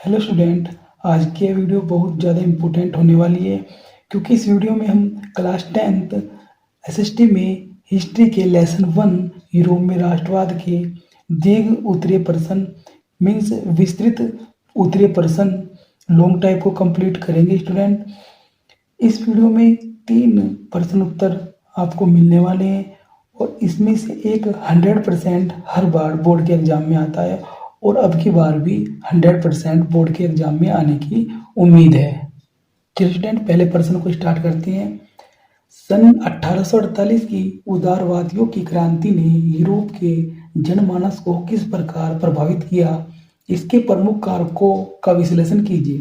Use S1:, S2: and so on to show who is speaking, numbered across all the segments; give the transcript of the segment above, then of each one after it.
S1: Hello student. आज की ये वीडियो बहुत ज़्यादा इम्पोर्टेंट होने वाली है क्योंकि इस वीडियो में हम क्लास 10th एसएसटी में हिस्ट्री के लेसन 1 यूरोप में राष्ट्रवाद के दीर्घ उत्तरीय प्रश्न मीन्स विस्तृत उत्तरीय प्रश्न लॉन्ग टाइप को कंप्लीट करेंगे स्टूडेंट। इस वीडियो में 3 प्रश्न उत्तर आपको मिलने वाले हैं और इसमें से एक 100% हर बार बोर्ड के एग्जाम में आता है और अब की बार भी 100% बोर्ड के एग्जाम में आने की उम्मीद है। चलिए स्टूडेंट, पहले प्रश्न को स्टार्ट करते हैं। सन 1848 की उदारवादियों की क्रांति ने यूरोप के जनमानस को किस प्रकार प्रभावित किया? इसके प्रमुख कारकों का विश्लेषण कीजिए।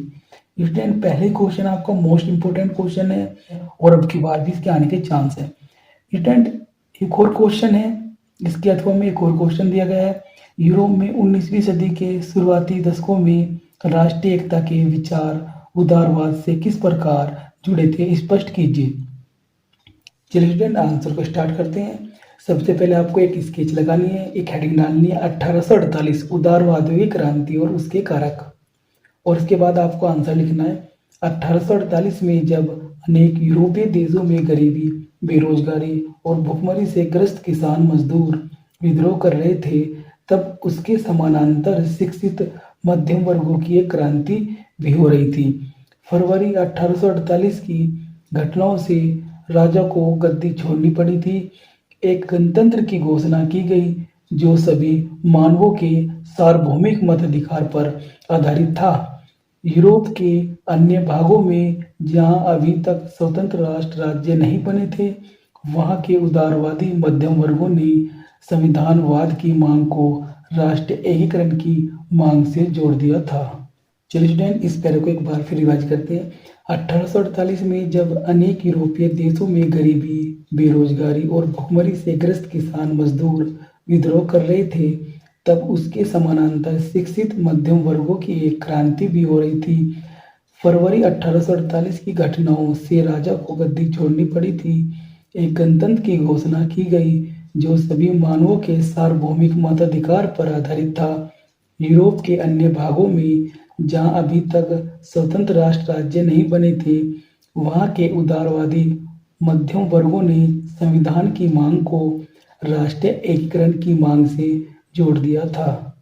S1: स्टूडेंट, पहले क्वेश्चन आपका मोस्ट इंपोर्टेंट क्वेश्चन है और अब की बार भी इसके आने के चांस है। स्टूडेंट, एक और क्वेश्चन है, इसके अथवा में एक और क्वेश्चन दिया गया है। यूरोप में 19वीं सदी के शुरुआती दशकों में राष्ट्रीय एकता के विचार उदारवाद से किस प्रकार जुड़े थे? स्पष्ट कीजिए। चलिए स्टूडेंट, आंसर को स्टार्ट करते हैं। सबसे पहले आपको एक स्केच लगानी है, एक हेडिंग डालनी है 1848 उदारवादियों की क्रांति और उसके कारक, और इसके बाद आपको आंसर लिखना है। 1848 में जब अनेक यूरोपीय देशों में गरीबी, बेरोजगारी और भुखमरी से ग्रस्त किसान मजदूर विद्रोह कर रहे थे, तब उसके समानांतर शिक्षित मध्यम वर्गों की एक क्रांति भी हो रही थी। फरवरी 1848 की घटनाओं से राजा को गद्दी छोड़नी पड़ी थी। एक गणतंत्र की घोषणा की गई जो सभी मानवों के सार्वभौमिक मताधिकार पर आधारित था। यूरोप के अन्य भागों में जहां अभी तक स्वतंत्र राष्ट्र राज्य नहीं बने थे, वहां के उदारवादी मध्यम वर्गों ने संविधानवाद की मांग को राष्ट्रीय एकीकरण की मांग से जोड़ दिया था। चलिए स्टूडेंट, इस पैरे को एक बार फिर रिवाइज करते हैं। 1848 में जब अनेक यूरोपीय देशों में गरीबी, बेरोजगारी और भुखमरी से ग्रस्त किसान मजदूर विद्रोह कर रहे थे, तब उसके समानांतर शिक्षित मध्यम वर्गों की एक क्रांति भी हो रही थी। फरवरी 1848 की घटनाओं से राजा को गद्दी छोड़नी पड़ी थी। एक गणतंत्र की घोषणा की गई जो सभी मानवों के सार्वभौमिक मताधिकार पर आधारित था। यूरोप के अन्य भागों में जहां अभी तक स्वतंत्र राष्ट्र राज्य नहीं बने थे, वहां के उदारवादी मध्यम वर्गों ने संविधान की मांग को राष्ट्रीय एकीकरण की मांग से जोड़ दिया था।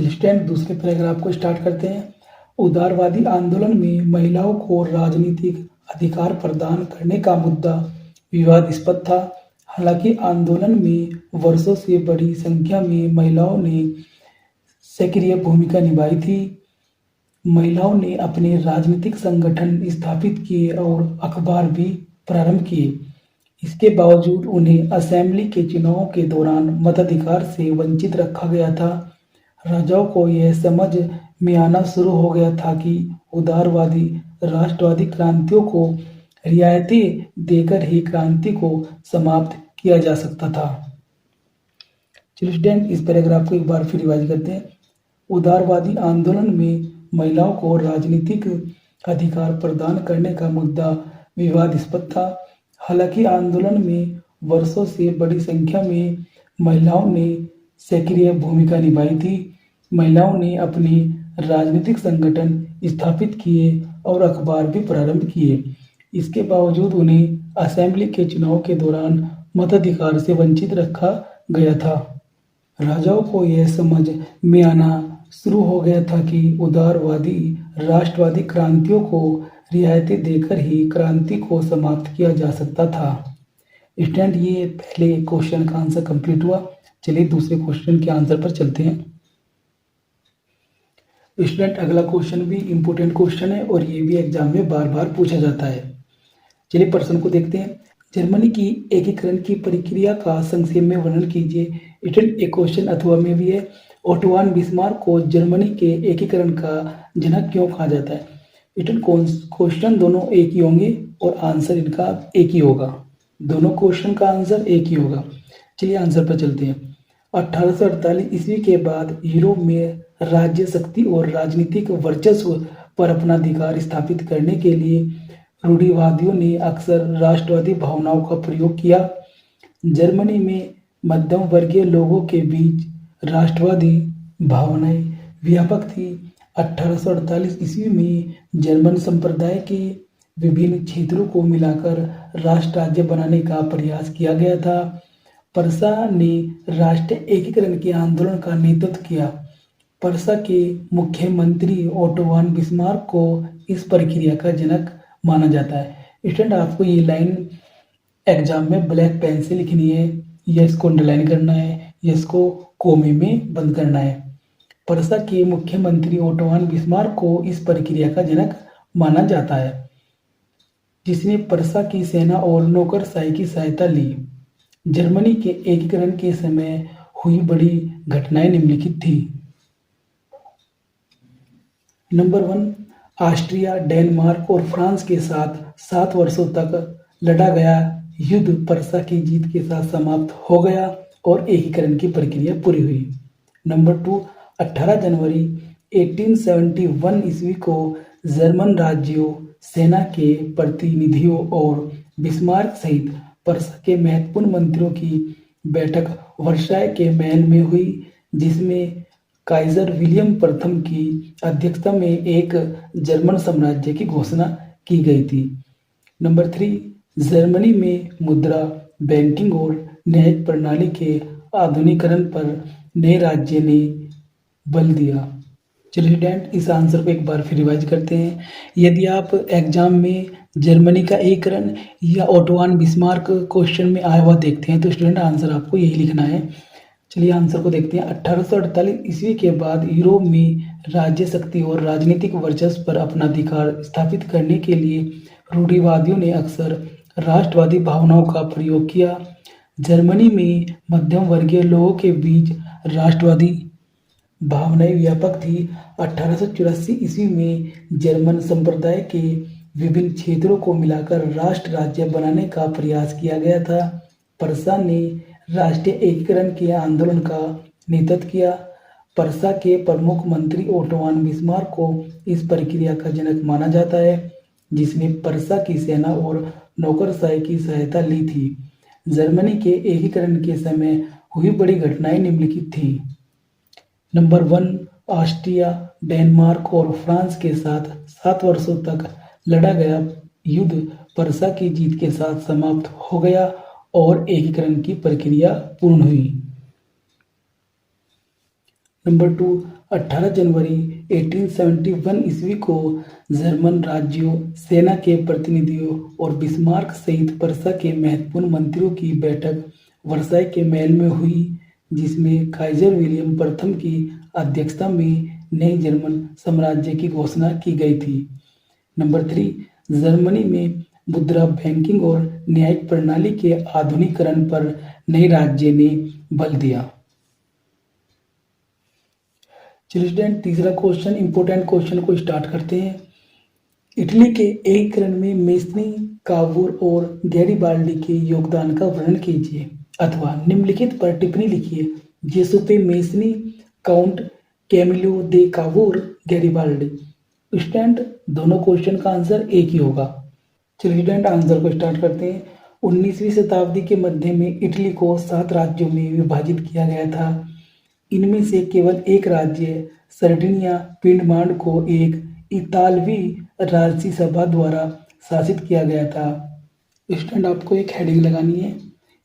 S1: स्टूडेंट, दूसरे पैराग्राफ को स्टार्ट करते हैं। उदारवादी आंदोलन में महिलाओं को राजनीतिक अधिकार प्रदान करने का मुद्दा विवादास्पद था। हालांकि आंदोलन में वर्षों से बड़ी संख्या में महिलाओं ने सक्रिय भूमिका निभाई थी। महिलाओं ने अपने राजनीतिक संगठन स्थापित किए और अखबार भी प्रारंभ किए। इसके बावजूद उन्हें असेंबली के चुनावों के दौरान मताधिकार से वंचित रखा गया था। राजाओं को यह समझ में आना शुरू हो गया था कि उदारवादी राष्ट्रवादी क्रांतियों को रियायतें देकर ही क्रांति को समाप्त किया जा सकता था। चलिए स्टूडेंट, इस पैराग्राफ को एक बार फिर रिवाइज करते हैं। उदारवादी आंदोलन में महिलाओं को राजनीतिक अधिकार प्रदान करने का मुद्दा विवादास्पद था। हालांकि आंदोलन में वर्षों से बड़ी संख्या में महिलाओं ने सक्रिय भूमिका निभाई थी। महिलाओं ने अपने राजनीतिक संगठन स्थापित किए और अखबार भी प्रारंभ किए। इसके बावजूद उन्हें असेंबली के चुनाव के दौरान मताधिकार से वंचित रखा गया था। राजाओं को यह समझ में आना शुरू हो गया था कि उदारवादी राष्ट्रवादी क्रांतियों को रियायतें देकर ही क्रांति को समाप्त किया जा सकता था। स्टूडेंट, ये पहले क्वेश्चन का आंसर कंप्लीट हुआ। चलिए दूसरे क्वेश्चन के आंसर पर चलते हैं। स्टूडेंट, अगला क्वेश्चन भी इंपॉर्टेंट क्वेश्चन है और ये भी एग्जाम में बार बार पूछा जाता है। चलिए प्रश्न को देखते हैं। जर्मनी की एकीकरण की प्रक्रिया का संक्षेप में वर्णन कीजिए। स्टूडेंट, एक क्वेश्चन अथवा में भी है, ओटो बिस्मार्क को जर्मनी के एकीकरण का जनक क्यों कहा जाता है? स्टूडेंट, क्वेश्चन दोनों एक ही होंगे और आंसर इनका एक ही होगा। दोनों क्वेश्चन का आंसर एक ही होगा। चलिए आंसर पर चलते हैं। 1848 ईस्वी के बाद यूरोप में राज्य शक्ति और राजनीतिक वर्चस्व पर अपना अधिकार स्थापित करने के लिए रूढ़िवादियों ने अक्सर राष्ट्रवादी भावनाओं का प्रयोग किया। जर्मनी में मध्यम वर्गीय लोगों के बीच राष्ट्रवादी भावनाएं व्यापक थी। 1848 ईस्वी में जर्मन संप्रदाय के विभिन्न क्षेत्रों को मिलाकर राष्ट्र राज्य बनाने का प्रयास किया गया था। परसा ने राष्ट्रीय एकीकरण के आंदोलन का नेतृत्व किया। परसा के मुख्यमंत्री ओटो वन बिस्मार्क को इस प्रक्रिया का जनक माना जाता है। स्टूडेंट, आपको ये लाइन एग्जाम में ब्लैक पेन से लिखनी है, या इसको अंडरलाइन करना है, या इसको कोमे में बंद करना है। परसा के मुख्यमंत्री ओटो वन बिस्मार्क को इस प्रक्रिया का जनक माना जाता है, जिसने परसा की सेना और नौकरशाही की सहायता ली। जर्मनी के एकीकरण के समय हुई बड़ी घटनाएं निम्नलिखित थी। नंबर 1, ऑस्ट्रिया, डेनमार्क और फ्रांस के साथ 7 वर्षों तक लड़ा गया युद्ध परसा की जीत के साथ समाप्त हो गया और एकीकरण की प्रक्रिया पूरी हुई। नंबर 2, 18 जनवरी 1871 ईस्वी को जर्मन राज्यों, सेना के प्रतिनिधियों और बिस्मार्क सहित परसा के महत्वपूर्ण मंत्रियों की बैठक वर्साय के महल में हुई, जिसमें काइजर विलियम प्रथम की अध्यक्षता में एक जर्मन साम्राज्य की घोषणा की गई थी। नंबर 3, जर्मनी में मुद्रा, बैंकिंग और न्यायिक प्रणाली के आधुनिकीकरण पर नए राज्य ने बल दिया। चलिए स्टूडेंट, इस आंसर को एक बार फिर रिवाइज करते हैं। यदि आप एग्जाम में जर्मनी का एकीकरण या ओटो वन बिस्मार्क क्वेश्चन में आया हुआ देखते हैं तो स्टूडेंट आंसर आपको यही लिखना है। चलिए आंसर को देखते हैं। 1848 ईस्वी के बाद यूरोप में राज्य शक्ति और राजनीतिक वर्चस्व पर अपना अधिकार स्थापित करने के लिए रूढ़िवादियों ने अक्सर राष्ट्रवादी भावनाओं का प्रयोग किया। जर्मनी में मध्यम वर्गीय लोगों के बीच राष्ट्रवादी भावनाएं व्यापक थी। 1884 ईस्वी में जर्मन संप्रदाय के विभिन्न क्षेत्रों को मिलाकर राष्ट्र राज्य बनाने का प्रयास किया गया था। परसा ने राष्ट्रीय एकीकरण के आंदोलन का नेतृत्व किया। परसा के प्रमुख मंत्री ओटो वन बिस्मार्क को इस प्रक्रिया का जनक माना जाता है, जिसने परसा की सेना और नौकरशाही की सहायता ली थी। जर्मनी के एकीकरण के समय हुई बड़ी घटनाएं निम्नलिखित थी। नंबर 1, ऑस्ट्रिया, डेनमार्क और फ्रांस के साथ 7 वर्षों तक लड़ा गया युद्ध परसा की जीत के साथ समाप्त हो गया और एकीकरण की प्रक्रिया पूर्ण हुई। नंबर 2, 18 जनवरी 1871 ईस्वी को जर्मन राज्यों, सेना के प्रतिनिधियों और बिस्मार्क सहित परसा के महत्वपूर्ण मंत्रियों की बैठक वर्साय के महल में हुई, जिसमें काइजर विलियम प्रथम की अध्यक्षता में नए जर्मन साम्राज्य की घोषणा की गई थी। नंबर 3, जर्मनी में मुद्रा, बैंकिंग और न्यायिक प्रणाली के आधुनिकीकरण पर नए राज्य ने बल दिया। चलिए स्टूडेंट, तीसरा क्वेश्चन, इंपोर्टेंट क्वेश्चन को स्टार्ट करते हैं। इटली के एकीकरण में मेस्नी, कावूर और गैरिबाल्डी के योगदान का वर्णन कीजिए अथवा निम्नलिखित पर टिप्पणी लिखिए। Giuseppe Mazzini, count Camillo de Cavour, Garibaldi. Student, दोनों क्वेश्चन का आंसर एक ही होगा। चलिए स्टूडेंट, आंसर को स्टार्ट करते हैं। 19वीं शताब्दी के मध्य में इटली को 7 राज्यों में विभाजित किया गया था। इनमें से केवल एक राज्य सर्डिनिया पिंडमांड को एक इतालवी राजसी सभा द्वारा शासित किया गया था। स्टूडेंट, आपको एक हेडिंग लगानी है,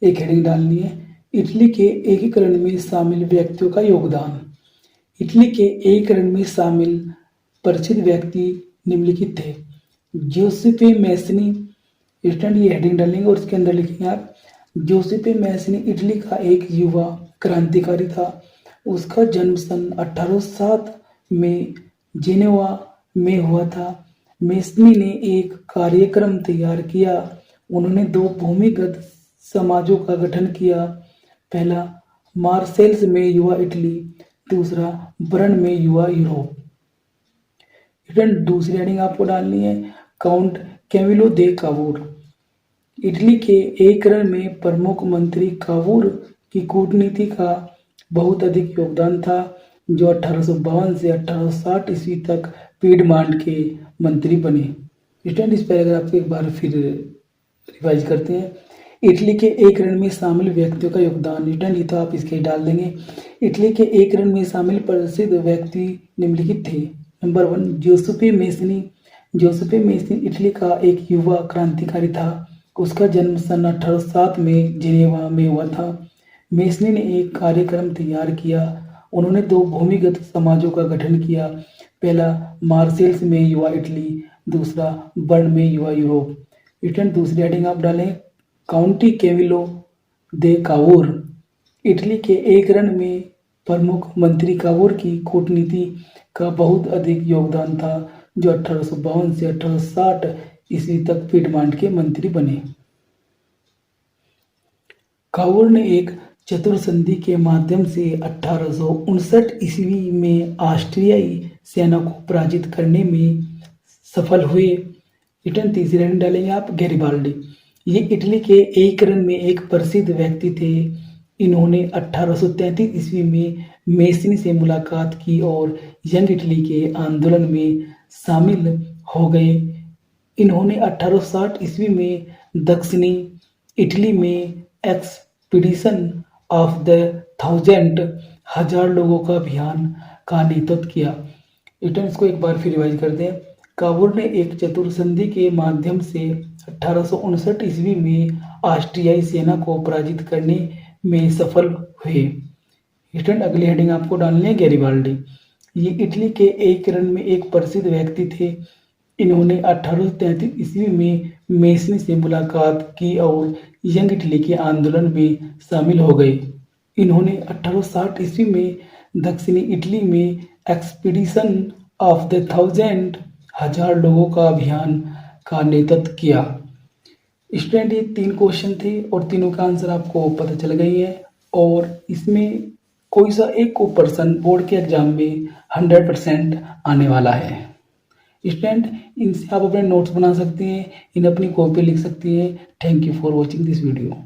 S1: एक हेडिंग डालनी है, इटली के एकीकरण में शामिल व्यक्तियों का योगदान। इटली के एकीकरण में शामिल प्रसिद्ध व्यक्ति निम्नलिखित थे। जोसेपे मैसनी, स्टूडेंट ये हेडिंग डालेंगे और उसके अंदर लिखेंगे आप, जोसेपे मैसनी इटली का एक युवा क्रांतिकारी था। उसका जन्म सन 1807 में जेनेवा में हुआ था। मैसनी ने एक कार्यक्रम तैयार किया। उन्होंने 2 भूमिगत समाजों का गठन किया। पहला मार्सेल्स में युवा इटली, दूसरा बर्न में युवा यूरोप। स्टूडेंट, दूसरी हेडिंग आपको डालनी है, count Camillo de Cavour. Italy के एकीकरण में प्रमुख मंत्री कावूर की कूटनीति का बहुत अधिक योगदान था, जो 1852 से 1860 ईस्वी तक पीडमांड के मंत्री बने। स्टूडेंट, इस पैराग्राफ को एक बार फिर रिवाइज करते हैं। इटली के एकीकरण में शामिल व्यक्तियों का योगदान। स्टूडेंट, ये तो आप इसके डाल देंगे। इटली के एकीकरण में शामिल प्रसिद्ध व्यक्ति निम्नलिखित थे। नंबर 1 जोसेफे मेसनी। जोसेफे मेसनी इटली का एक युवा क्रांतिकारी था। उसका जन्म सन 1807 में जिनेवा में हुआ था। मेसनी ने एक कार्यक्रम तैयार किया। उन्होंने 2 भूमिगत समाजों का गठन किया। पहला मार्सेल्स में युवा इटली, दूसरा बर्न में युवा यूरोप। रिटर्न दूसरी हेडिंग आप डालें काउंटी कैविलो दे कावूर। इटली के एक रण में प्रमुख मंत्री कावूर की कूटनीति का बहुत अधिक योगदान था, जो 1852 से 1860 ईस्वी तक पीडमांट के मंत्री बने। कावूर ने एक चतुर संधि के माध्यम से 1859 ईस्वी में ऑस्ट्रियाई सेना को पराजित करने में सफल हुए। रिटर्न तीसरी लाइन डालेंगे आप गैरिबाल्डी। ये इटली के एक रन में एक प्रसिद्ध व्यक्ति थे। इन्होंने 1833 ईस्वी में मेसनी से मुलाकात की और यंग इटली के आंदोलन में शामिल हो गए। इन्होंने 1860 ईस्वी में दक्षिणी इटली में एक्सपीडिशन ऑफ द 1000 लोगों का अभियान का नेतृत्व किया। रिटर्न्स को एक बार फिर रिवाइज कर दें। कावूर ने एक चतुर संधि के माध्यम से 1859 ईस्वी में ऑस्ट्रियाई सेना को पराजित करने में सफल हुए। रिटर्न अगली हेडिंग आपको डालनी है गैरिबाल्डी। ये इटली के एक रन में एक प्रसिद्ध व्यक्ति थे। इन्होंने 1833 ईस्वी में मेसनी से मुलाकात की और यंग इटली के आंदोलन में शामिल हो गए। इन्होंने 1860 ईस्वी में दक्षिणी इटली में एक्सपीडिशन ऑफ द 1000 लोगों का अभियान का नेतृत्व किया। स्टूडेंट ये 3 क्वेश्चन थे और तीनों का आंसर आपको पता चल गई है और इसमें कोई सा एक को पर्सन बोर्ड के एग्जाम में 100% आने वाला है। स्टूडेंट इनसे आप अपने नोट्स बना सकते हैं, इन्हें अपनी कॉपी लिख सकती हैं। Thank you for watching this video.